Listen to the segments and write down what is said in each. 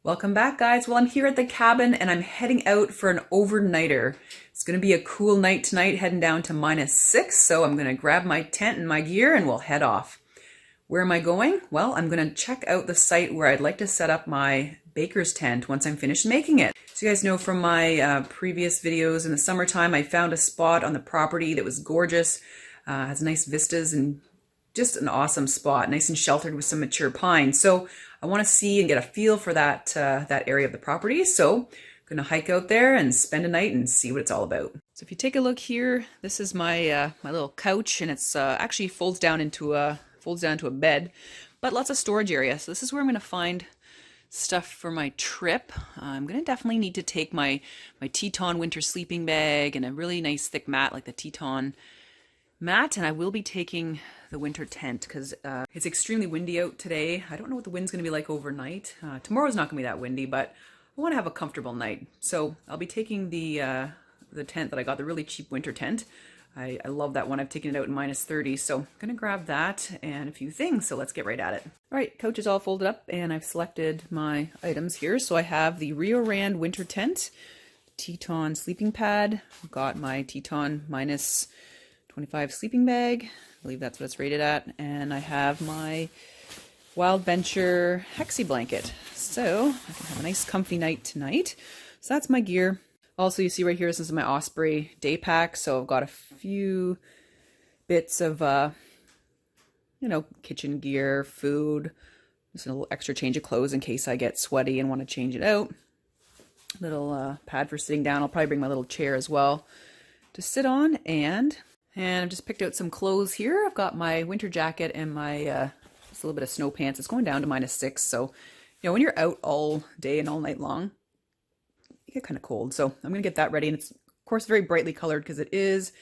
Welcome back, guys. Well, I'm here at the cabin and I'm heading out for an overnighter. It's going to be a cool night tonight, heading down to -6, so I'm going to grab my tent and my gear and we'll head off. Where am I going? Well, I'm going to check out the site where I'd like to set up my baker's tent once I'm finished making it. So you guys know from my previous videos in the summertime, I found a spot on the property that was gorgeous, has nice vistas and just an awesome spot, nice and sheltered with some mature pine. So I want to see and get a feel for that area of the property. So I'm going to hike out there and spend a night and see what it's all about. So if you take a look here, this is my my little couch, and it's actually folds down into a bed, but lots of storage area. So this is where I'm going to find stuff for my trip. I'm going to definitely need to take my Teton winter sleeping bag and a really nice thick mat like the Teton mat, and I will be taking the winter tent because it's extremely windy out today. I don't know what the wind's going to be like overnight. Tomorrow's not going to be that windy, but I want to have a comfortable night. So I'll be taking the tent that I got, the really cheap winter tent. I love that one. I've taken it out in -30, so I'm going to grab that and a few things. So let's get right at it. All right, couch is all folded up and I've selected my items here. So I have the Rio Rand winter tent, Teton sleeping pad. I've got my Teton -25 sleeping bag. I believe that's what it's rated at. And I have my Wild Venture Hexi blanket. So I can have a nice comfy night tonight. So that's my gear. Also, you see right here, this is my Osprey day pack. So I've got a few bits of, kitchen gear, food, just a little extra change of clothes in case I get sweaty and want to change it out. Little pad for sitting down. I'll probably bring my little chair as well to sit on, and I've just picked out some clothes here. I've got my winter jacket and my just a little bit of snow pants. It's going down to -6, so when you're out all day and all night long, you get kind of cold. So I'm gonna get that ready, and it's of course very brightly colored because it is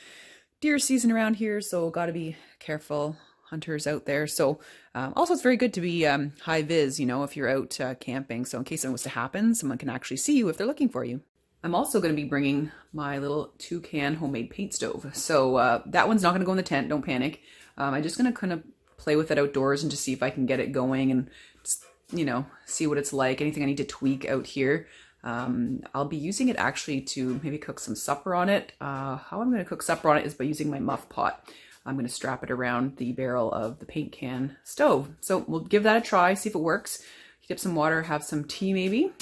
deer season around here, so got to be careful, hunters out there. So also it's very good to be high vis, if you're out camping. So in case something was to happen, someone can actually see you if they're looking for you. I'm also going to be bringing my little 2-can homemade paint stove. So that one's not going to go in the tent, don't panic. I'm just going to kind of play with it outdoors and just see if I can get it going and just, see what it's like. Anything I need to tweak out here. I'll be using it actually to maybe cook some supper on it. How I'm going to cook supper on it is by using my muff pot. I'm going to strap it around the barrel of the paint can stove. So we'll give that a try, see if it works. Heat up some water, have some tea maybe.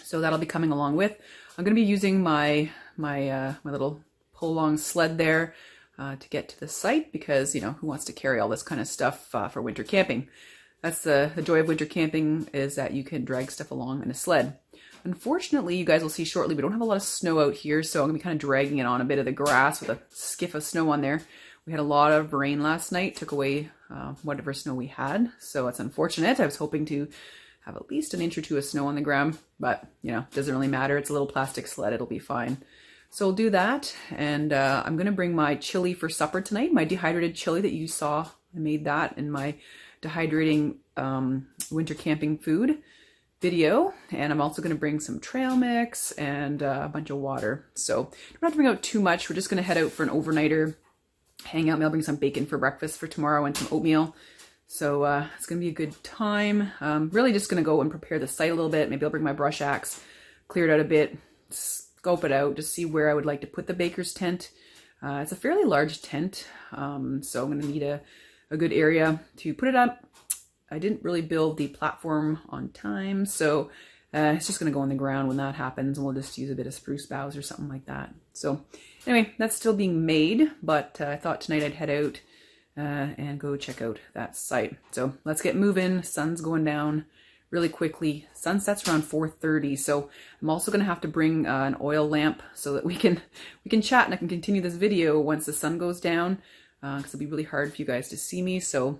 So that'll be coming along with. I'm going to be using my little pull-along sled there to get to the site because, who wants to carry all this kind of stuff for winter camping? That's the joy of winter camping, is that you can drag stuff along in a sled. Unfortunately, you guys will see shortly, we don't have a lot of snow out here, so I'm going to be kind of dragging it on a bit of the grass with a skiff of snow on there. We had a lot of rain last night, took away whatever snow we had, so it's unfortunate. I was hoping to have at least an inch or two of snow on the ground, but doesn't really matter. It's a little plastic sled, it'll be fine. So we'll do that, and I'm gonna bring my chili for supper tonight, my dehydrated chili that you saw. I made that in my dehydrating winter camping food video, and I'm also gonna bring some trail mix and a bunch of water. So don't have to bring out too much. We're just gonna head out for an overnighter, hang out. Maybe I'll bring some bacon for breakfast for tomorrow and some oatmeal. So it's going to be a good time. Really just going to go and prepare the site a little bit. Maybe I'll bring my brush axe, clear it out a bit, scope it out, just see where I would like to put the baker's tent. It's a fairly large tent, so I'm going to need a good area to put it up. I didn't really build the platform on time, so it's just going to go on the ground when that happens, and we'll just use a bit of spruce boughs or something like that. So anyway, that's still being made, but I thought tonight I'd head out and go check out that site. So let's get moving. Sun's going down really quickly. Sun sets around 4:30, so I'm also going to have to bring an oil lamp so that we can chat and I can continue this video once the sun goes down, because it'll be really hard for you guys to see me. So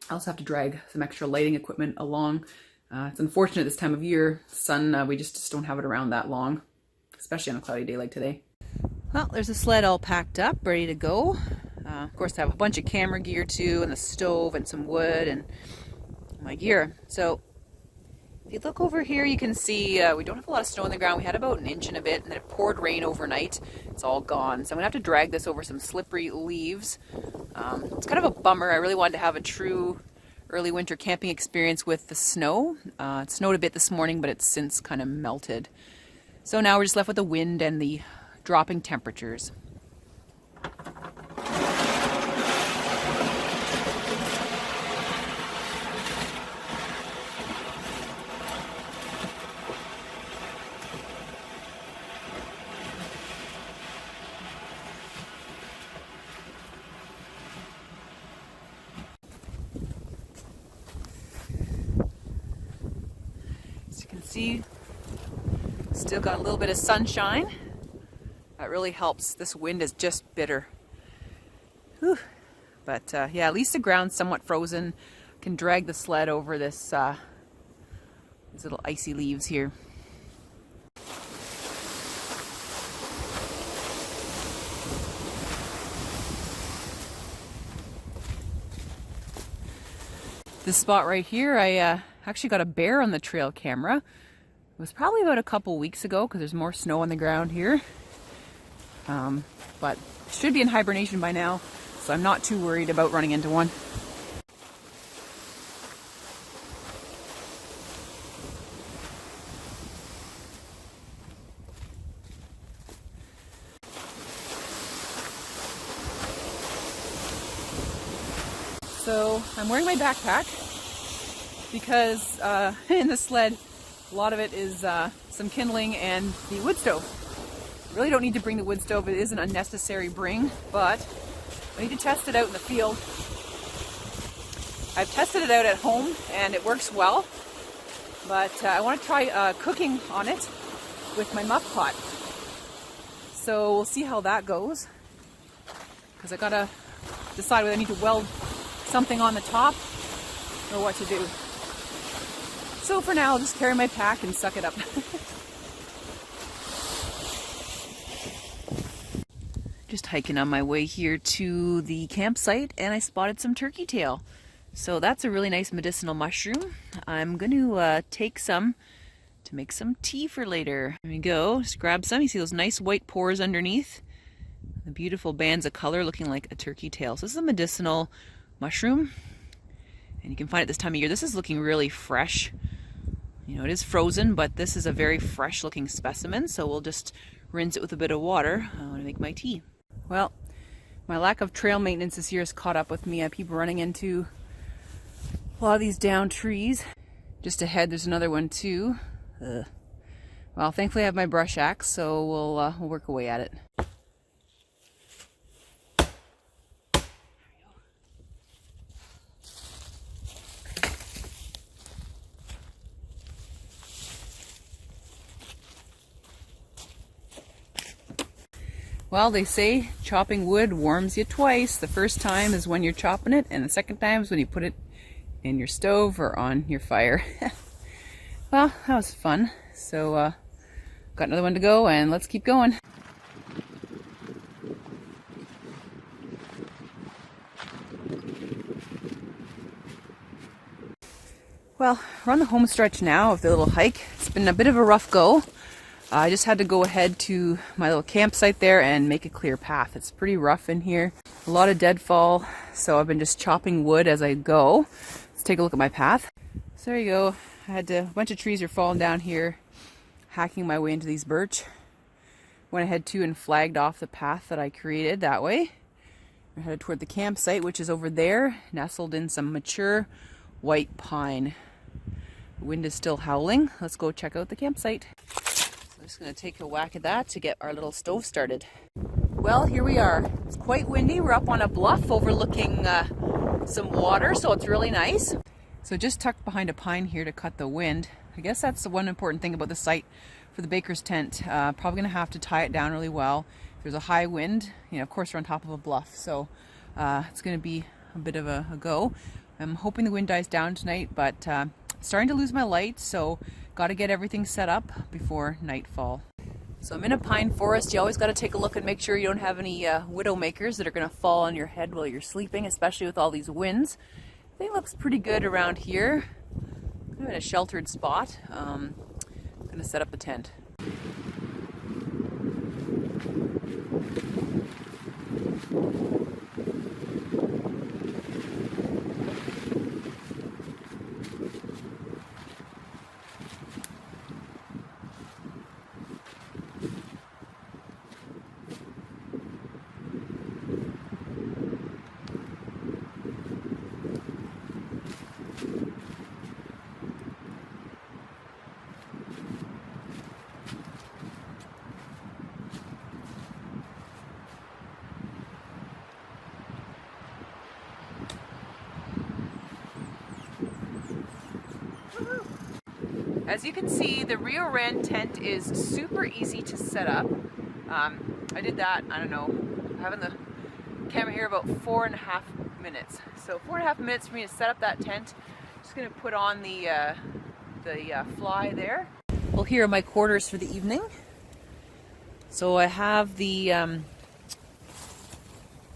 I also have to drag some extra lighting equipment along. It's unfortunate this time of year. Sun, we just don't have it around that long, especially on a cloudy day like today. Well, there's a sled all packed up, ready to go. Of course, I have a bunch of camera gear too, and the stove and some wood and my gear. So if you look over here, you can see we don't have a lot of snow on the ground. We had about an inch and a bit, and then it poured rain overnight. It's all gone. So I'm going to have to drag this over some slippery leaves. It's kind of a bummer. I really wanted to have a true early winter camping experience with the snow. It snowed a bit this morning, but it's since kind of melted. So now we're just left with the wind and the dropping temperatures. As you can see, still got a little bit of sunshine. That really helps. This wind is just bitter. Whew. But yeah, at least the ground's somewhat frozen. Can drag the sled over this these little icy leaves here. This spot right here, I actually got a bear on the trail camera. It was probably about a couple weeks ago because there's more snow on the ground here. But it should be in hibernation by now, so I'm not too worried about running into one. So I'm wearing my backpack because in the sled, a lot of it is some kindling and the wood stove. Really don't need to bring the wood stove. It is an unnecessary bring, but I need to test it out in the field. I've tested it out at home and it works well, but I want to try cooking on it with my muck pot. So we'll see how that goes, because I gotta decide whether I need to weld something on the top or what to do. So for now, I'll just carry my pack and suck it up. Just hiking on my way here to the campsite, and I spotted some turkey tail. So that's a really nice medicinal mushroom. I'm going to take some to make some tea for later. There we go. Just grab some. You see those nice white pores underneath? The beautiful bands of color looking like a turkey tail. So this is a medicinal mushroom, and you can find it this time of year. This is looking really fresh. You know, it is frozen, but this is a very fresh looking specimen, so we'll just rinse it with a bit of water. I want to make my tea. Well, my lack of trail maintenance this year has caught up with me. I keep running into a lot of these downed trees. Just ahead there's another one too. Well, thankfully I have my brush axe, so we'll work away at it. Well, they say chopping wood warms you twice. The first time is when you're chopping it, and the second time is when you put it in your stove or on your fire. Well, that was fun. So, got another one to go, and let's keep going. Well, we're on the home stretch now of the little hike. It's been a bit of a rough go. I just had to go ahead to my little campsite there and make a clear path. It's pretty rough in here. A lot of deadfall, so I've been just chopping wood as I go. Let's take a look at my path. So there you go. I had a bunch of trees are falling down here, hacking my way into these birch. Went ahead too and flagged off the path that I created that way. I headed toward the campsite, which is over there, nestled in some mature white pine. The wind is still howling. Let's go check out the campsite. I'm just going to take a whack at that to get our little stove started. Well, here we are. It's quite windy. We're up on a bluff overlooking some water, so it's really nice. So just tucked behind a pine here to cut the wind. I guess that's the one important thing about the site for the baker's tent. Probably going to have to tie it down really well. If there's a high wind, you know, of course we're on top of a bluff, so it's going to be a bit of a go. I'm hoping the wind dies down tonight, but starting to lose my light, so got to get everything set up before nightfall. So I'm in a pine forest. You always got to take a look and make sure you don't have any widowmakers that are going to fall on your head while you're sleeping, especially with all these winds. I think it looks pretty good around here. I'm in a sheltered spot. I'm going to set up the tent. As you can see, the Rio Ran tent is super easy to set up. I did that, I don't know, having the camera here about 4.5 minutes. So 4.5 minutes for me to set up that tent. Just gonna put on the fly there. Well, here are my quarters for the evening. So I have the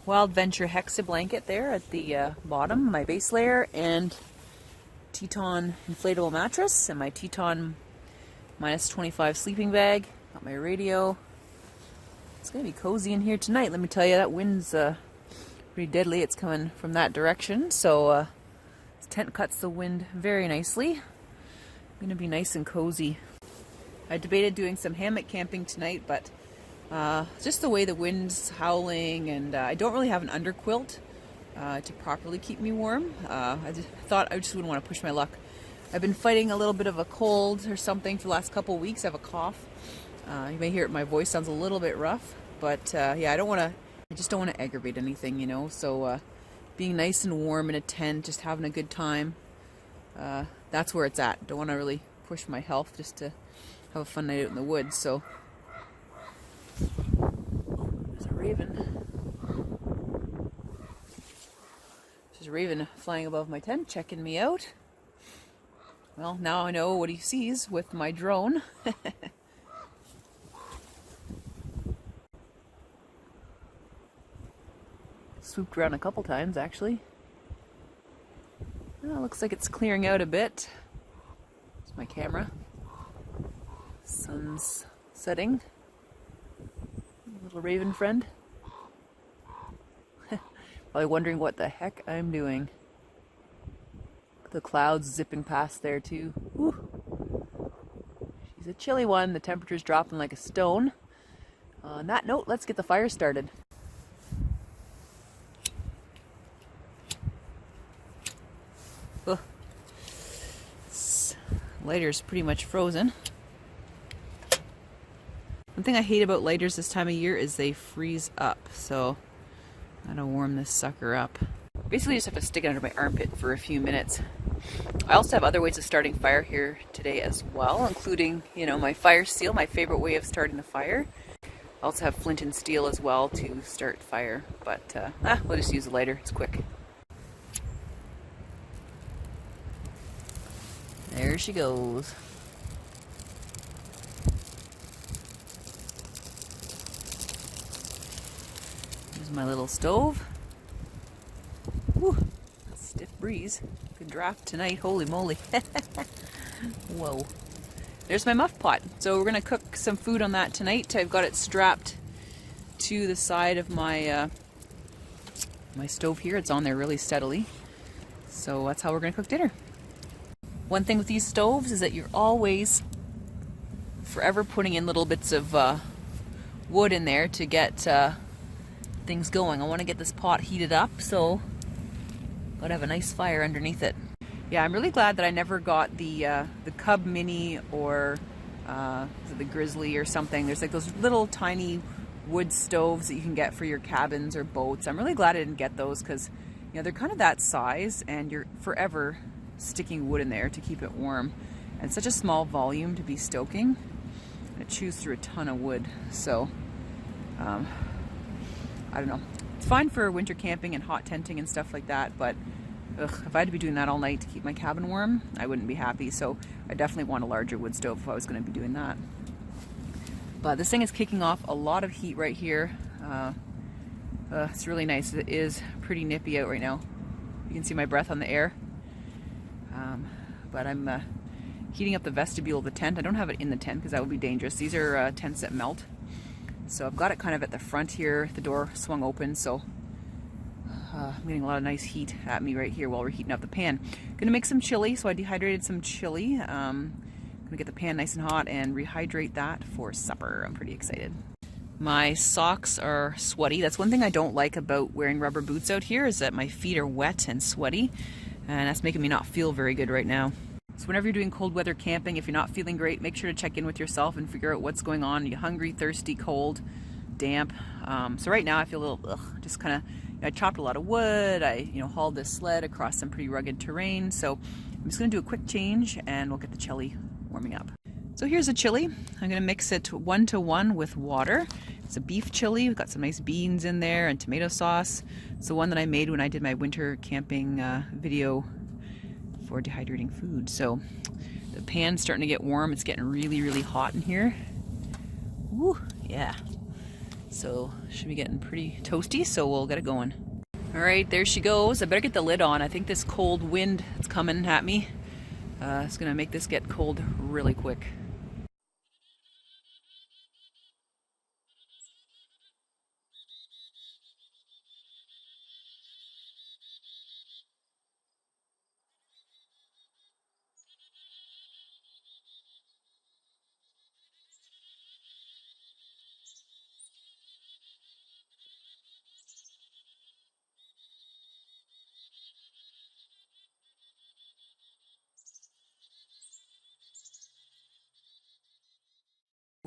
Wild Venture Hexa blanket there at the bottom, my base layer, and Teton inflatable mattress, and my Teton -25 sleeping bag. Got my radio. It's gonna be cozy in here tonight. Let me tell you, that wind's pretty deadly. It's coming from that direction, so this tent cuts the wind very nicely. Gonna be nice and cozy. I debated doing some hammock camping tonight, but just the way the wind's howling, and I don't really have an underquilt to properly keep me warm. I thought I just wouldn't want to push my luck. I've been fighting a little bit of a cold or something for the last couple of weeks. I have a cough. You may hear it, my voice sounds a little bit rough, but yeah, I just don't want to aggravate anything, you know. So being nice and warm in a tent, just having a good time, that's where it's at. Don't want to really push my health, just to have a fun night out in the woods. So there's a raven. There's a raven flying above my tent, checking me out. Well, now I know what he sees with my drone. Swooped around a couple times, actually. Well, looks like it's clearing out a bit. There's my camera. Sun's setting. Little raven friend. Probably wondering what the heck I'm doing. The clouds zipping past there too. Woo. She's a chilly one. The temperature's dropping like a stone. On that note, let's get the fire started. Ugh. This lighter's pretty much frozen. One thing I hate about lighters this time of year is they freeze up, so I gotta warm this sucker up. Basically just have to stick it under my armpit for a few minutes. I also have other ways of starting fire here today as well, including, you know, my fire steel, my favorite way of starting the fire. I also have flint and steel as well to start fire, but we'll just use a lighter, it's quick. There she goes. Here's my little stove. Whew, stiff breeze. Good draft tonight, holy moly. Whoa. There's my muff pot. So we're gonna cook some food on that tonight. I've got it strapped to the side of my my stove here. It's on there really steadily. So that's how we're gonna cook dinner. One thing with these stoves is that you're always forever putting in little bits of wood in there to get things going. I want to get this pot heated up, so gotta have a nice fire underneath it. Yeah, I'm really glad that I never got the Cub Mini or the Grizzly or something. There's like those little tiny wood stoves that you can get for your cabins or boats. I'm really glad I didn't get those because, you know, they're kind of that size and you're forever sticking wood in there to keep it warm. And such a small volume to be stoking. It chews through a ton of wood. So, I don't know. It's fine for winter camping and hot tenting and stuff like that, but if I had to be doing that all night to keep my cabin warm, I wouldn't be happy. So I definitely want a larger wood stove if I was going to be doing that. But this thing is kicking off a lot of heat right here. It's really nice. It is pretty nippy out right now. You can see my breath on the air. But I'm heating up the vestibule of the tent. I don't have it in the tent because that would be dangerous. These are tents that melt. So I've got it kind of at the front here. The door swung open, so I'm getting a lot of nice heat at me right here while we're heating up the pan. Gonna make some chili, so I dehydrated some chili. Gonna get the pan nice and hot and rehydrate that for supper. I'm pretty excited. My socks are sweaty. That's one thing I don't like about wearing rubber boots out here, is that my feet are wet and sweaty, and that's making me not feel very good right now. So whenever you're doing cold weather camping, if you're not feeling great, make sure to check in with yourself and figure out what's going on. Are you hungry, thirsty, cold, damp? So right now I feel a little, just kind of, I chopped a lot of wood. I, hauled this sled across some pretty rugged terrain. So I'm just gonna do a quick change and we'll get the chili warming up. So here's a chili. I'm going to mix it 1-to-1 with water. It's a beef chili. We've got some nice beans in there and tomato sauce. It's the one that I made when I did my winter camping video for dehydrating food. So the pan's starting to get warm. It's getting really, really hot in here. Woo, yeah. So should be getting pretty toasty, so we'll get it going. All right, there she goes. I better get the lid on. I think this cold wind that's coming at me is gonna make this get cold really quick.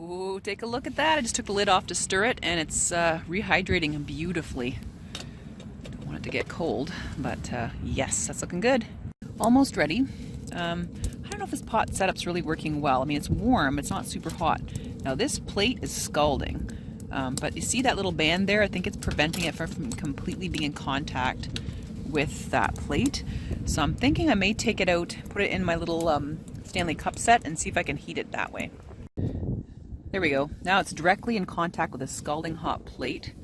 Ooh, take a look at that. I just took the lid off to stir it, and it's rehydrating beautifully. Don't want it to get cold, but yes, that's looking good. Almost ready. I don't know if this pot setup's really working well. I mean, it's warm, it's not super hot. Now this plate is scalding, but you see that little band there? I think it's preventing it from completely being in contact with that plate. So I'm thinking I may take it out, put it in my little Stanley cup set, and see if I can heat it that way. There we go. Now it's directly in contact with a scalding hot plate.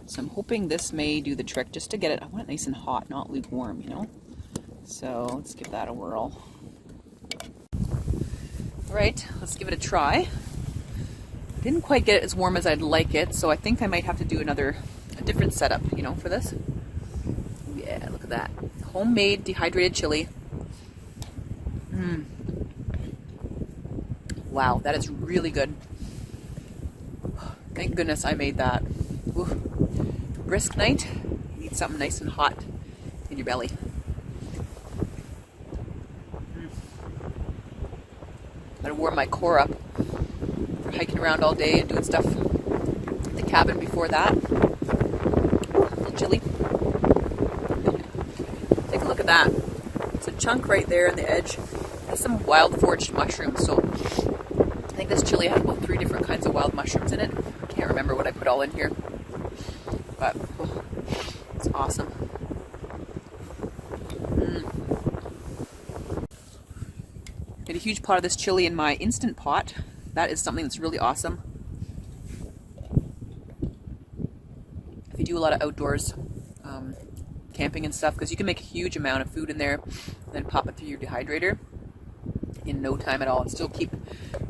So I'm hoping this may do the trick, just to get it, I want it nice and hot, not lukewarm, you know? So let's give that a whirl. All right, let's give it a try. Didn't quite get it as warm as I'd like it, so I think I might have to do a different setup, you know, for this. Yeah, look at that. Homemade dehydrated chili. Wow, that is really good. Thank goodness I made that. Ooh. Brisk night, you need something nice and hot in your belly. Gotta warm my core up for hiking around all day and doing stuff at the cabin before that. A little chili. Take a look at that. It's a chunk right there on the edge. That's some wild foraged mushrooms. So I think this chili has about 3 different kinds of wild mushrooms in it. Can't remember what I put all in here, but oh, it's awesome. Made a huge pot of this chili in my Instant Pot. That is something that's really awesome. If you do a lot of outdoors camping and stuff, because you can make a huge amount of food in there and then pop it through your dehydrator in no time at all and still keep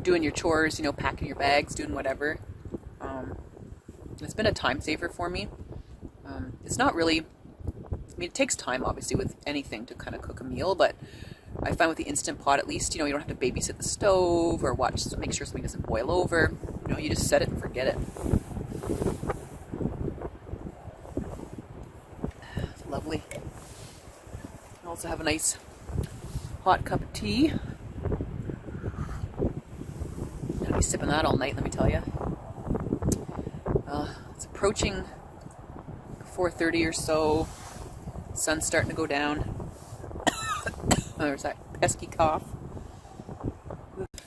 doing your chores, you know, packing your bags, doing whatever. It's been a time saver for me. It's not really, I mean, it takes time obviously with anything to kind of cook a meal, but I find with the Instant Pot at least, you know, you don't have to babysit the stove or make sure something doesn't boil over. You know, you just set it and forget it. It's lovely. I also have a nice hot cup of tea. I'll be sipping that all night, let me tell you. It's approaching 4:30 or so. Sun's starting to go down. There's that pesky cough.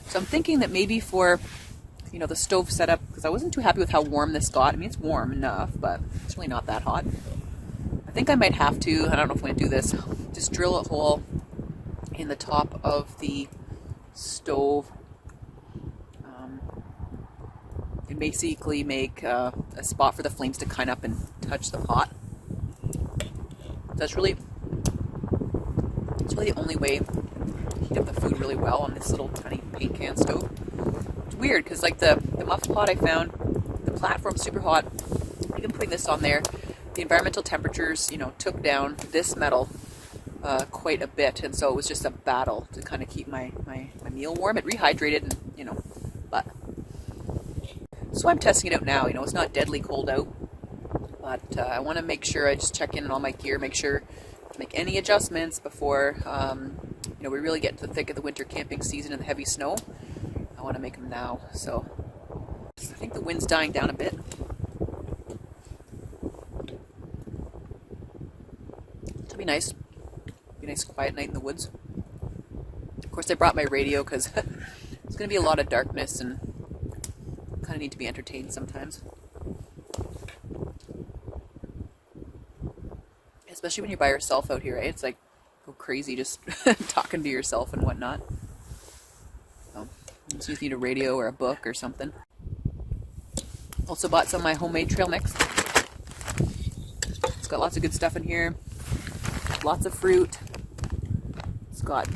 So I'm thinking that maybe for, you know, the stove setup, because I wasn't too happy with how warm this got. I mean, it's warm enough, but it's really not that hot. I think I might have to, I don't know if I'm going to do this, just drill a hole in the top of the stove and basically make a spot for the flames to kind up and touch the pot. That's really, it's really the only way to heat up the food really well on this little tiny paint can stove. It's weird because like the muff pot I found, the platform's super hot. Even putting this on there, the environmental temperatures, you know, took down this metal quite a bit, and so it was just a battle to kind of keep my meal warm. It rehydrated, and you know, but so I'm testing it out now. You know, it's not deadly cold out, but I want to make sure I just check in on all my gear, make sure to make any adjustments before you know, we really get into the thick of the winter camping season and the heavy snow. I want to make them now. So I think the wind's dying down a bit. It'll be nice. Be a nice quiet night in the woods. Of course, I brought my radio because It's going to be a lot of darkness and kind of need to be entertained sometimes. Especially when you're by yourself out here, right? It's like go crazy just talking to yourself and whatnot. So you just need a radio or a book or something. Also bought some of my homemade trail mix. It's got lots of good stuff in here. Lots of fruit. It's got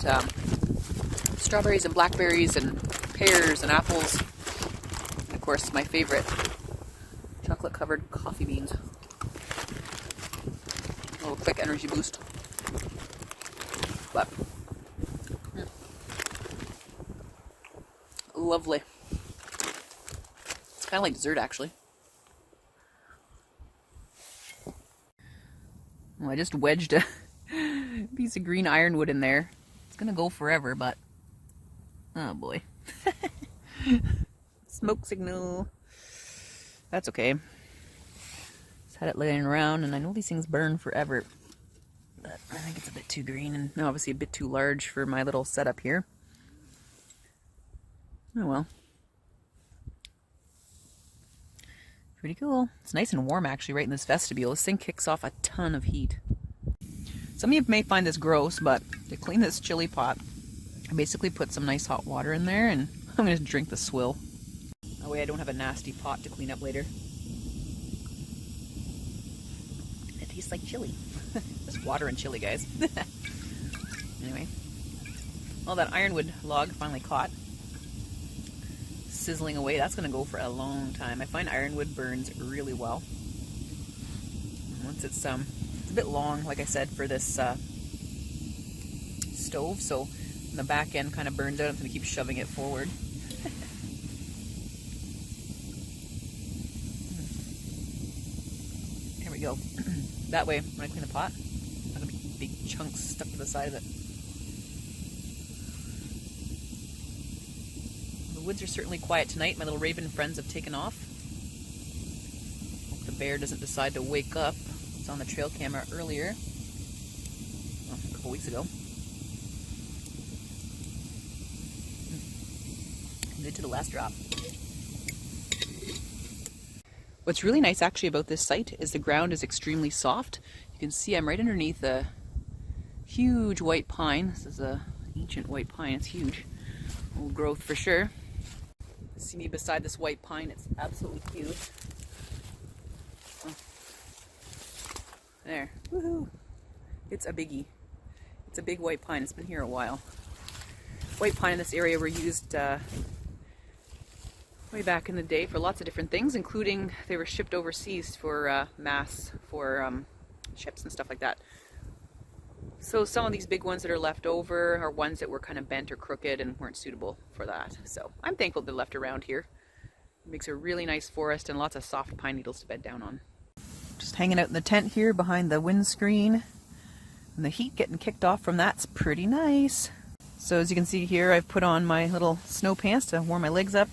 strawberries and blackberries and pears and apples. And of course, my favorite, chocolate covered coffee beans. A little quick energy boost. But lovely. It's kind of like dessert, actually. Well, I just wedged a piece of green ironwood in there. It's gonna go forever, but oh boy. Smoke signal. That's okay. Just had it laying around, and I know these things burn forever, but I think it's a bit too green and obviously a bit too large for my little setup here. Oh well. Pretty cool. It's nice and warm actually right in this vestibule. This thing kicks off a ton of heat. Some of you may find this gross, but to clean this chili pot, I basically put some nice hot water in there and I'm going to drink the swill. That way I don't have a nasty pot to clean up later. It tastes like chili. Just water and chili, guys. Anyway. Well, that ironwood log finally caught. Sizzling away. That's going to go for a long time. I find ironwood burns really well. Once it's a bit long, like I said, for this stove, so when the back end kind of burns out, I'm going to keep shoving it forward. There we go. That way, when I clean the pot, I'm going to be big chunks stuck to the side of it. The woods are certainly quiet tonight. My little raven friends have taken off. Hope the bear doesn't decide to wake up. It's on the trail camera earlier. Well, a couple weeks ago. Good to the last drop. What's really nice actually about this site is the ground is extremely soft. You can see I'm right underneath a huge white pine. This is an ancient white pine. It's huge. Old growth for sure. See me beside this white pine. It's absolutely huge. Oh. There. Woohoo! It's a biggie. It's a big white pine. It's been here a while. White pine in this area were used way back in the day for lots of different things, including they were shipped overseas for mass for ships and stuff like that. So some of these big ones that are left over are ones that were kind of bent or crooked and weren't suitable for that. So I'm thankful they're left around here. It makes a really nice forest and lots of soft pine needles to bed down on. Just hanging out in the tent here behind the windscreen. And the heat getting kicked off from that's pretty nice. So as you can see here, I've put on my little snow pants to warm my legs up.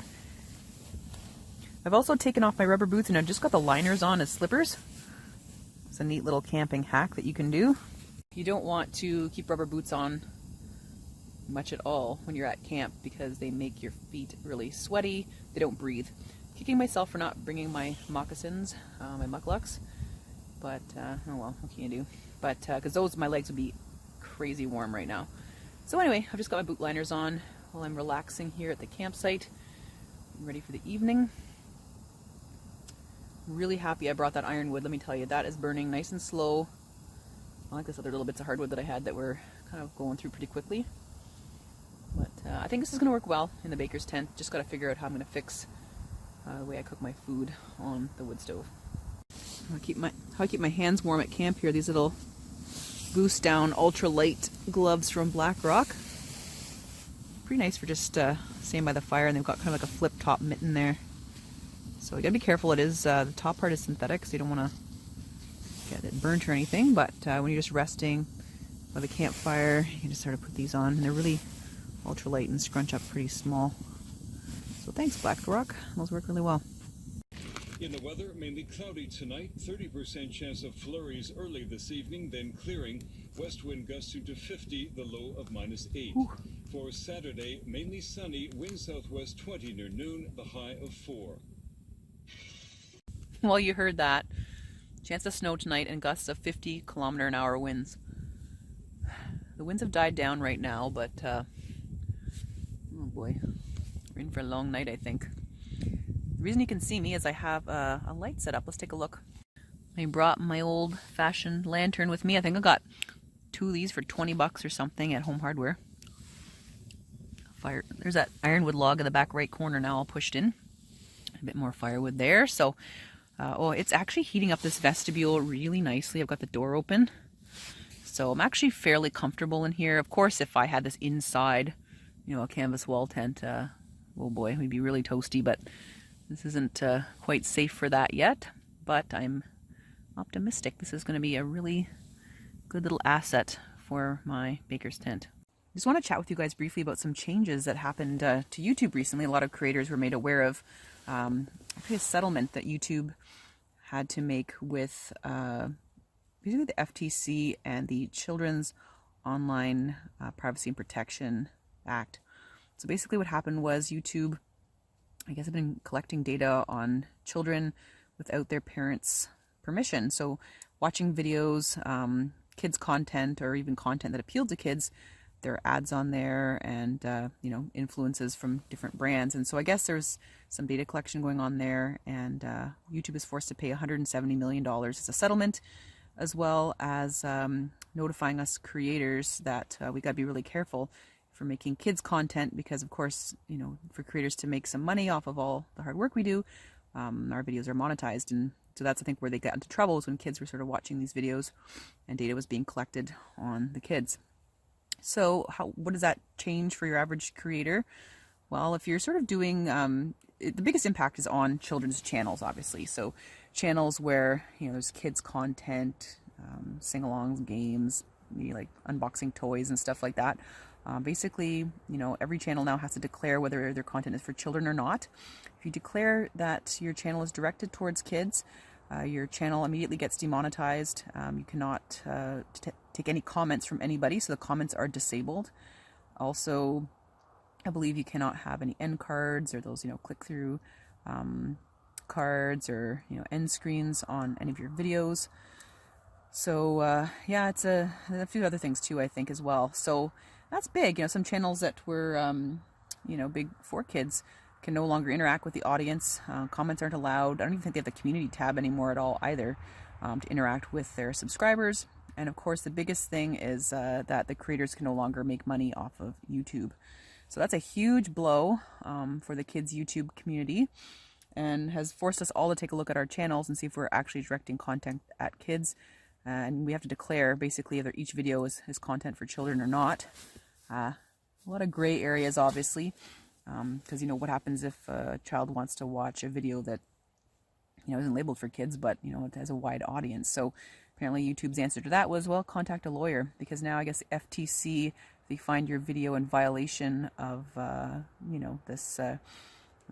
I've also taken off my rubber boots and I've just got the liners on as slippers. It's a neat little camping hack that you can do. You don't want to keep rubber boots on much at all when you're at camp because they make your feet really sweaty. They don't breathe. Kicking myself for not bringing my moccasins, my mucklucks, but oh well, what can you do? But because my legs would be crazy warm right now. So anyway, I've just got my boot liners on while I'm relaxing here at the campsite. I'm ready for the evening. Really happy I brought that ironwood. Let me tell you, that is burning nice and slow. I like this other little bits of hardwood that I had that were kind of going through pretty quickly. But I think this is going to work well in the baker's tent. Just got to figure out how I'm going to fix the way I cook my food on the wood stove. How I keep my hands warm at camp here. These little Boost Down ultralight gloves from Black Rock. Pretty nice for just staying by the fire, and they've got kind of like a flip top mitten there. So you gotta be careful. It is the top part is synthetic, so you don't want to get it burnt or anything. But when you're just resting by the campfire, you can just sort of put these on, and they're really ultralight and scrunch up pretty small. So thanks, Black Rock. Those work really well. In the weather, mainly cloudy tonight, 30% chance of flurries early this evening, then clearing. West wind gusts to 50, the low of -8. Ooh. For Saturday, mainly sunny, wind southwest 20 near noon, the high of 4. Well, you heard that. Chance of snow tonight and gusts of 50-kilometer-an-hour winds. The winds have died down right now, but oh boy, we're in for a long night, I think. The reason you can see me is I have a light set up. Let's take a look. I brought my old-fashioned lantern with me. I think I got 2 of these for 20 bucks or something at Home Hardware. Fire. There's that ironwood log in the back right corner now all pushed in. A bit more firewood there. So, oh, it's actually heating up this vestibule really nicely. I've got the door open. So I'm actually fairly comfortable in here. Of course, if I had this inside, you know, a canvas wall tent, oh boy, we'd be really toasty, but this isn't quite safe for that yet. But I'm optimistic this is going to be a really good little asset for my baker's tent. Just want to chat with you guys briefly about some changes that happened to YouTube recently. A lot of creators were made aware of a settlement that YouTube had to make with basically the FTC and the Children's Online Privacy and Protection Act. So basically what happened was YouTube, I guess, have been collecting data on children without their parents' permission. So watching videos, kids content, or even content that appealed to kids, there are ads on there and, you know, influences from different brands. And so I guess there's some data collection going on there, and YouTube is forced to pay $170 million as a settlement, as well as notifying us creators that we got to be really careful for making kids content, because of course, you know, for creators to make some money off of all the hard work we do, our videos are monetized. And so that's, I think, where they got into trouble, is when kids were sort of watching these videos and data was being collected on the kids. So what does that change for your average creator? Well, if you're sort of doing, the biggest impact is on children's channels, obviously. So channels where, you know, there's kids content, sing-alongs, games, maybe like unboxing toys and stuff like that. Basically, you know, every channel now has to declare whether their content is for children or not. If you declare that your channel is directed towards kids, your channel immediately gets demonetized. You cannot take any comments from anybody, so the comments are disabled. Also, I believe you cannot have any end cards or those, you know, click-through cards, or, you know, end screens on any of your videos. So yeah, it's a few other things too, I think, as well. So that's big. You know, some channels that were you know, big for kids can no longer interact with the audience. Comments aren't allowed. I don't even think they have the community tab anymore at all either, to interact with their subscribers. And of course, the biggest thing is that the creators can no longer make money off of YouTube. So that's a huge blow for the kids' YouTube community, and has forced us all to take a look at our channels and see if we're actually directing content at kids. And we have to declare basically whether each video is content for children or not. A lot of gray areas, obviously, because, you know, what happens if a child wants to watch a video that, you know, isn't labeled for kids, but, you know, it has a wide audience. So apparently YouTube's answer to that was, well, contact a lawyer, because now I guess the FTC, if they find your video in violation of, you know, this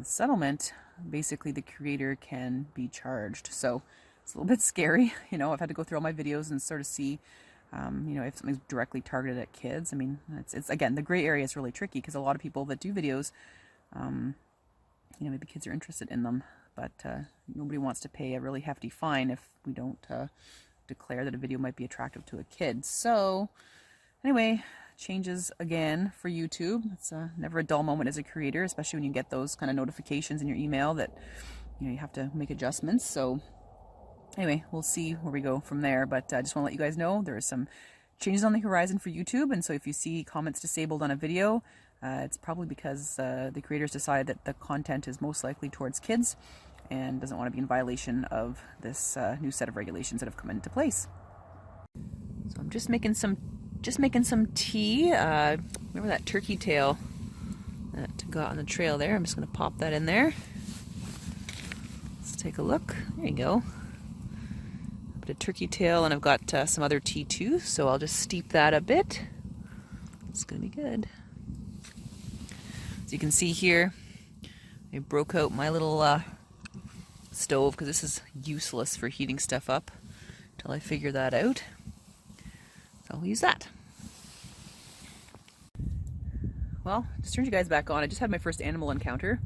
settlement, basically the creator can be charged. So it's a little bit scary. You know, I've had to go through all my videos and sort of see, you know, if something's directly targeted at kids. I mean, it's again, the gray area is really tricky, because a lot of people that do videos, you know, maybe kids are interested in them, but nobody wants to pay a really hefty fine if we don't declare that a video might be attractive to a kid. So anyway, changes again for YouTube. It's never a dull moment as a creator, especially when you get those kind of notifications in your email that, you know, you have to make adjustments. So anyway, we'll see where we go from there, but I just want to let you guys know there are some changes on the horizon for YouTube. And so if you see comments disabled on a video, it's probably because the creators decided that the content is most likely towards kids and doesn't want to be in violation of this new set of regulations that have come into place. So I'm just making some tea. Remember that turkey tail that got on the trail there? I'm just going to pop that in there. Let's take a look. There you go. A bit of turkey tail, and I've got some other tea too, so I'll just steep that a bit. It's going to be good. As you can see here, I broke out my little stove, because this is useless for heating stuff up until I figure that out. So I'll use that. well, just turned you guys back on. I just had my first animal encounter.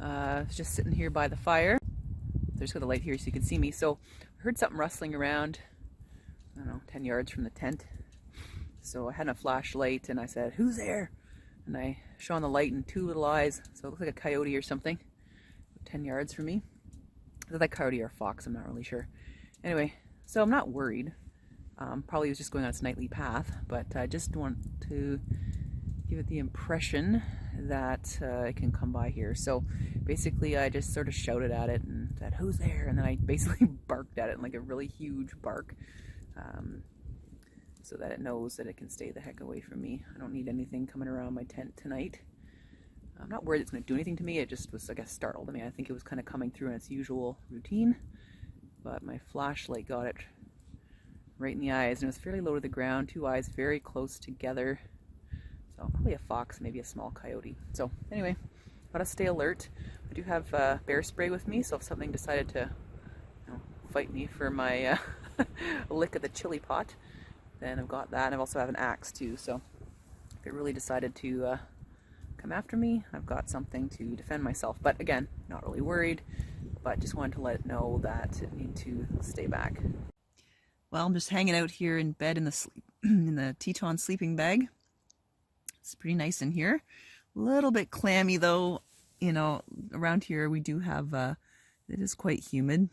I was just sitting here by the fire. So I just got the light here so you can see me. So I heard something rustling around, I don't know, 10 yards from the tent. So I had a flashlight and I said, "Who's there?" And I shone the light in two little eyes. So it looks like a coyote or something, 10 yards from me. Is that coyote or fox? I'm not really sure. Anyway, so I'm not worried. Probably was just going on its nightly path, but I just want to give it the impression that it can come by here. So basically I just sort of shouted at it and said, "Who's there?" And then I basically barked at it in like a really huge bark, so that it knows that it can stay the heck away from me. I don't need anything coming around my tent tonight. I'm not worried it's going to do anything to me. It just was, I guess, startled. I mean, I think it was kind of coming through in its usual routine, but my flashlight got it right in the eyes, and it was fairly low to the ground, two eyes very close together. So probably a fox, maybe a small coyote. So anyway, gotta stay alert. I do have bear spray with me, so if something decided to, fight me for my lick of the chili pot, then I've got that. And I also have an axe too, so if it really decided to come after me, I've got something to defend myself. But again, not really worried, but just wanted to let it know that it needs to stay back. Well, I'm just hanging out here in bed in the Teton sleeping bag. It's pretty nice in here. A little bit clammy though. You know, around here we do have, it is quite humid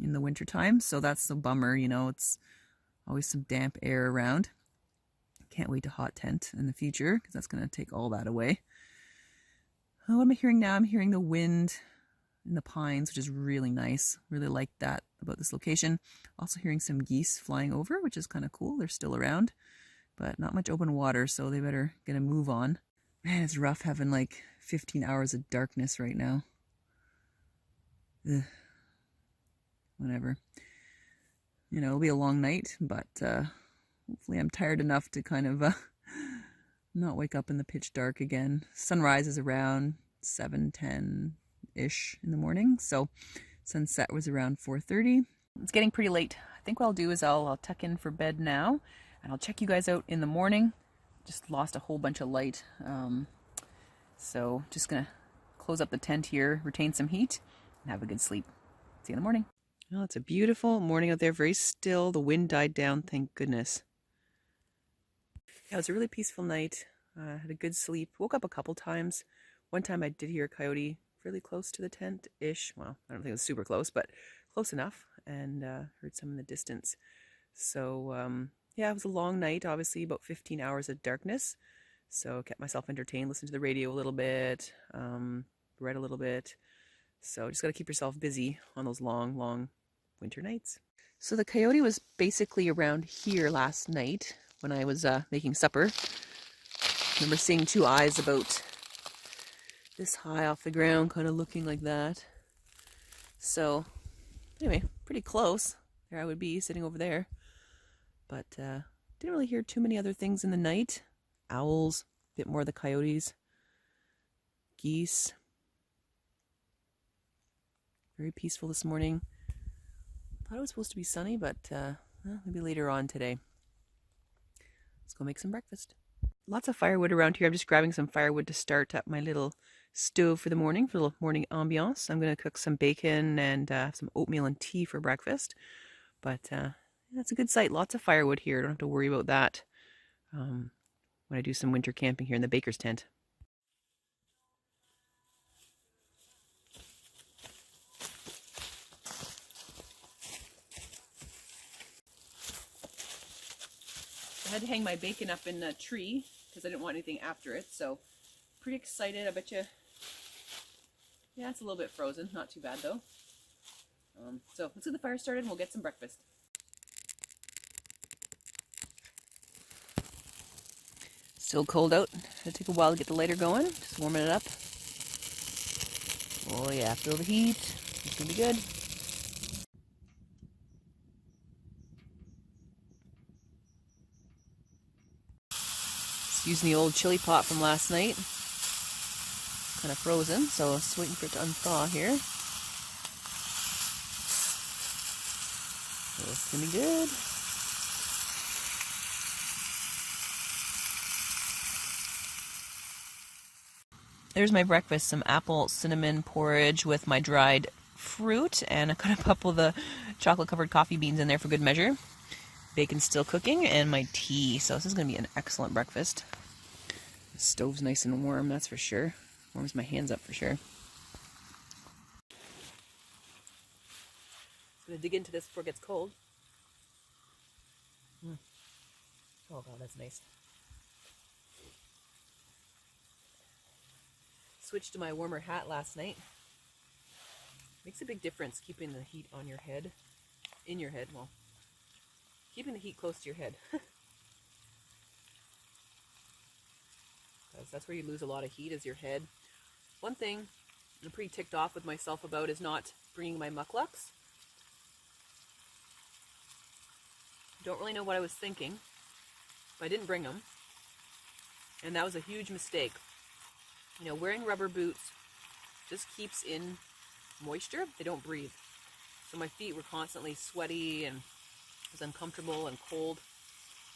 in the winter time, so that's the bummer. You know, it's always some damp air around. Can't wait to hot tent in the future because that's going to take all that away. What am I hearing now? I'm hearing the wind in the pines, which is really nice. Really like that about this location. Also hearing some geese flying over, which is kind of cool. They're still around, but not much open water, so they better get a move on. Man, it's rough having like 15 hours of darkness right now. Ugh. Whatever. You know, it'll be a long night, but hopefully I'm tired enough to kind of not wake up in the pitch dark again. Sunrise is around 7:10-ish in the morning, so sunset was around 4:30. It's getting pretty late. I think what I'll do is I'll tuck in for bed now, and I'll check you guys out in the morning. Just lost a whole bunch of light, so just gonna close up the tent here, retain some heat, and have a good sleep. See you in the morning. Well, it's a beautiful morning out there, very still. The wind died down, thank goodness. Yeah, it was a really peaceful night. Had a good sleep. Woke up a couple times. One time I did hear a coyote fairly close to the tent-ish. Well, I don't think it was super close, but close enough, and heard some in the distance. So, yeah, it was a long night, obviously, about 15 hours of darkness. So kept myself entertained, listened to the radio a little bit, read a little bit. So just got to keep yourself busy on those long, long winter nights. So the coyote was basically around here last night when I was making supper. I remember seeing two eyes about this high off the ground, kind of looking like that. So anyway, pretty close. There I would be, sitting over there. But didn't really hear too many other things in the night. Owls, a bit more of the coyotes, geese. Very peaceful this morning. Thought it was supposed to be sunny, but well, maybe later on today. Let's go make some breakfast. Lots of firewood around here. I'm just grabbing some firewood to start up my little stove for the morning, for a little morning ambiance. I'm going to cook some bacon and have some oatmeal and tea for breakfast. But that's a good site. Lots of firewood here. I don't have to worry about that when I do some winter camping here in the baker's tent. I had to hang my bacon up in a tree because I didn't want anything after it, so pretty excited. I bet you, yeah, it's a little bit frozen, not too bad though. So let's get the fire started and we'll get some breakfast. Still cold out. It'll take a while to get the lighter going, just warming it up. Oh yeah, feel the heat. It's gonna be good. Using the old chili pot from last night. Kind of frozen, so just waiting for it to unthaw here. So it's gonna be good. there's my breakfast, some apple cinnamon porridge with my dried fruit, and I cut a couple of the chocolate covered coffee beans in there for good measure. Bacon's still cooking, and my tea. So this is going to be an excellent breakfast. The stove's nice and warm, that's for sure. Warms my hands up for sure. I'm going to dig into this before it gets cold. Oh god, that's nice. Switched to my warmer hat last night. Makes a big difference keeping the heat on your head. In your head, well, keeping the heat close to your head. Because that's where you lose a lot of heat, is your head. One thing I'm pretty ticked off with myself about is not bringing my mucklucks. Don't really know what I was thinking, but I didn't bring them. And that was a huge mistake. You know, wearing rubber boots just keeps in moisture. They don't breathe. So my feet were constantly sweaty and it was uncomfortable and cold.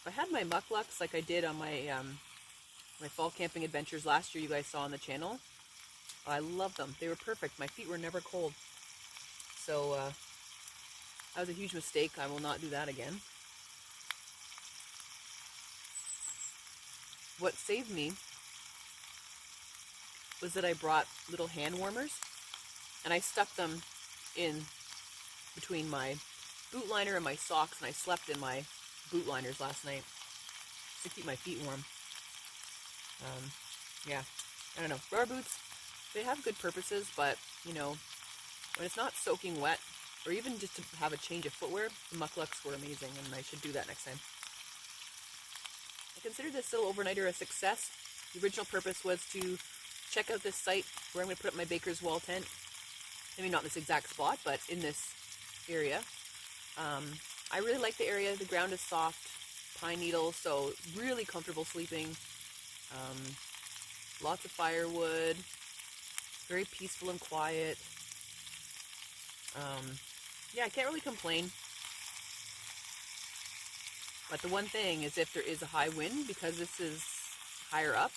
If I had my mucklucks like I did on my my fall camping adventures last year, you guys saw on the channel, I love them. They were perfect. My feet were never cold. So that was a huge mistake. I will not do that again. What saved me was that I brought little hand warmers and I stuck them in between my boot liner and my socks, and I slept in my boot liners last night to keep my feet warm. Yeah, I don't know. Rubber boots, they have good purposes, but, you know, when it's not soaking wet, or even just to have a change of footwear, the mucklucks were amazing, and I should do that next time. I consider this little overnighter a success. The original purpose was to check out this site where I'm going to put up my Baker's Wall tent. Maybe not in this exact spot, but in this area. I really like the area. The ground is soft, pine needles, so really comfortable sleeping. Lots of firewood, very peaceful and quiet. Yeah, I can't really complain. But the one thing is, if there is a high wind, because this is higher up,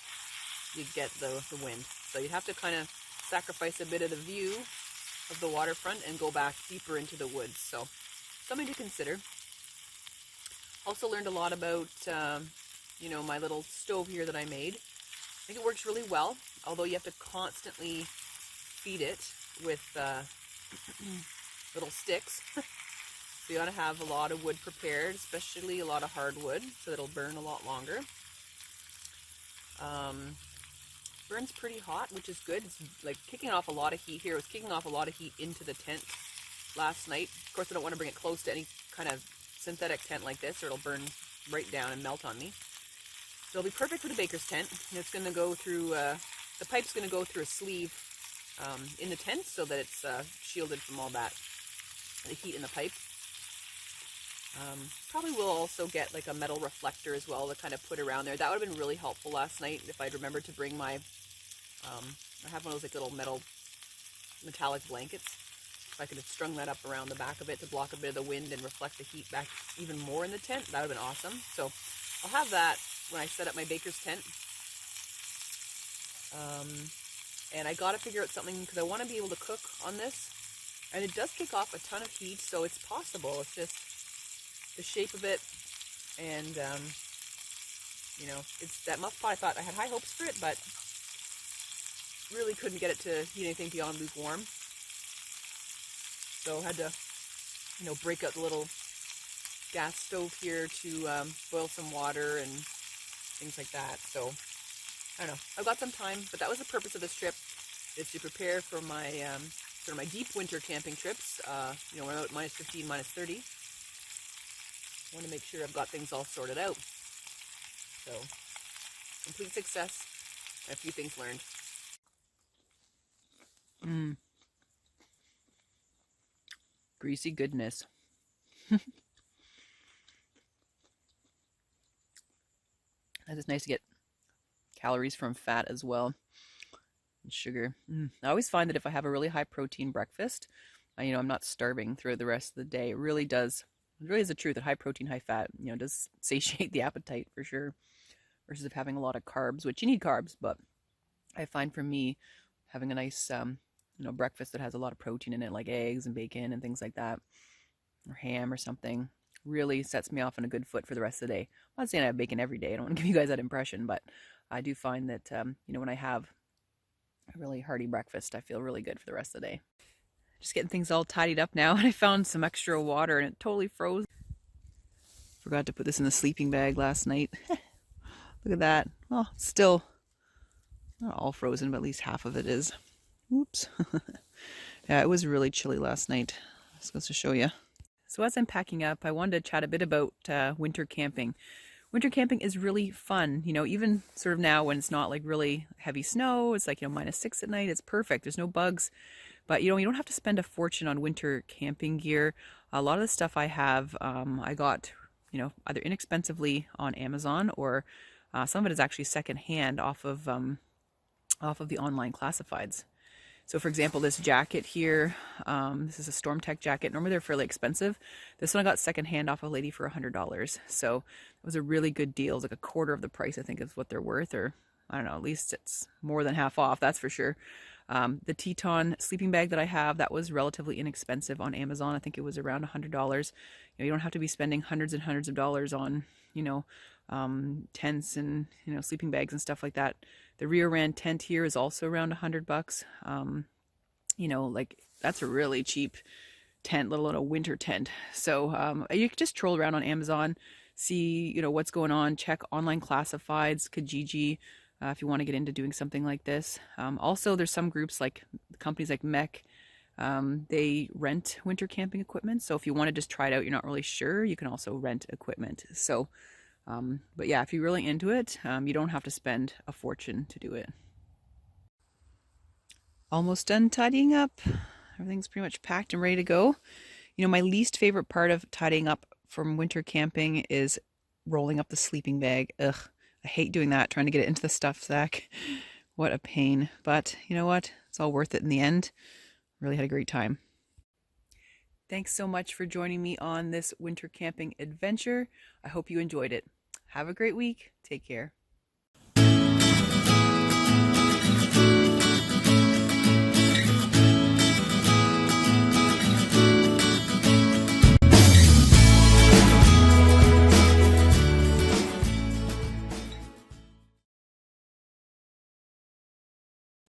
you get the wind. So you'd have to kind of sacrifice a bit of the view of the waterfront and go back deeper into the woods. So something to consider. Also learned a lot about, you know, my little stove here that I made. I think it works really well, although you have to constantly feed it with little sticks. So you ought to have a lot of wood prepared, especially a lot of hardwood, so it'll burn a lot longer. Burns pretty hot, which is good. It's like kicking off a lot of heat here. It was kicking off a lot of heat into the tent last night. Of course, I don't want to bring it close to any kind of synthetic tent like this, or it'll burn right down and melt on me. So it'll be perfect for the baker's tent. And it's going to go through, the pipe's going to go through a sleeve in the tent so that it's shielded from all that, the heat in the pipe. Probably will also get like a metal reflector as well to kind of put around there. That would have been really helpful last night if I'd remembered to bring my, I have one of those like little metallic blankets. If I could have strung that up around the back of it to block a bit of the wind and reflect the heat back even more in the tent, that would have been awesome. So I'll have that when I set up my baker's tent. And I got to figure out something because I want to be able to cook on this. And it does kick off a ton of heat, so it's possible. It's just the shape of it, and you know, it's that muff pot. I thought I had high hopes for it, but really couldn't get it to heat anything beyond lukewarm. So I had to, you know, break out the little gas stove here to boil some water and things like that. So I don't know. I've got some time, but that was the purpose of this trip, is to prepare for my sort of my deep winter camping trips. You know, when I'm out minus 15, minus 30. I want to make sure I've got things all sorted out. So, complete success, and a few things learned. Greasy goodness. It's nice to get calories from fat as well, and sugar. I always find that if I have a really high protein breakfast, you know, I'm not starving throughout the rest of the day. It really does. It really is the truth that high protein, high fat, you know, does satiate the appetite for sure. Versus if having a lot of carbs, which you need carbs, but I find for me, having a nice, breakfast that has a lot of protein in it, like eggs and bacon and things like that, or ham or something, really sets me off on a good foot for the rest of the day. I'm not saying I have bacon every day. I don't want to give you guys that impression, but I do find that, when I have a really hearty breakfast, I feel really good for the rest of the day. Just getting things all tidied up now, and I found some extra water and it totally froze. Forgot to put this in the sleeping bag last night. Look at that. Oh, still not all frozen, but at least half of it is. Oops. Yeah, it was really chilly last night. Just goes to show you. So as I'm packing up, I wanted to chat a bit about winter camping. Winter camping is really fun, even sort of now when it's not like really heavy snow, it's like, -6 at night, it's perfect. There's no bugs, but you don't have to spend a fortune on winter camping gear. A lot of the stuff I have, I got, either inexpensively on Amazon, or some of it is actually secondhand off of the online classifieds. So for example, this jacket here, this is a Storm Tech jacket. Normally they're fairly expensive. This one I got secondhand off a lady for $100. So it was a really good deal. It was like a quarter of the price, I think, is what they're worth, or I don't know, at least it's more than half off, that's for sure. The Teton sleeping bag that I have, that was relatively inexpensive on Amazon. I think it was around $100. You don't have to be spending hundreds and hundreds of dollars on, tents and, sleeping bags and stuff like that. The Rio Rand tent here is also around $100. Like that's a really cheap tent, let alone a winter tent. So you can just troll around on Amazon, see, what's going on, check online classifieds, Kijiji, if you want to get into doing something like this. Also, there's some groups like companies like Mech. They rent winter camping equipment. So if you want to just try it out, you're not really sure, you can also rent equipment. So, but yeah, if you're really into it, you don't have to spend a fortune to do it. Almost done tidying up. Everything's pretty much packed and ready to go. My least favorite part of tidying up from winter camping is rolling up the sleeping bag. Ugh, I hate doing that, trying to get it into the stuff sack. What a pain. But you know what? It's all worth it in the end. Really had a great time. Thanks so much for joining me on this winter camping adventure. I hope you enjoyed it. Have a great week. Take care.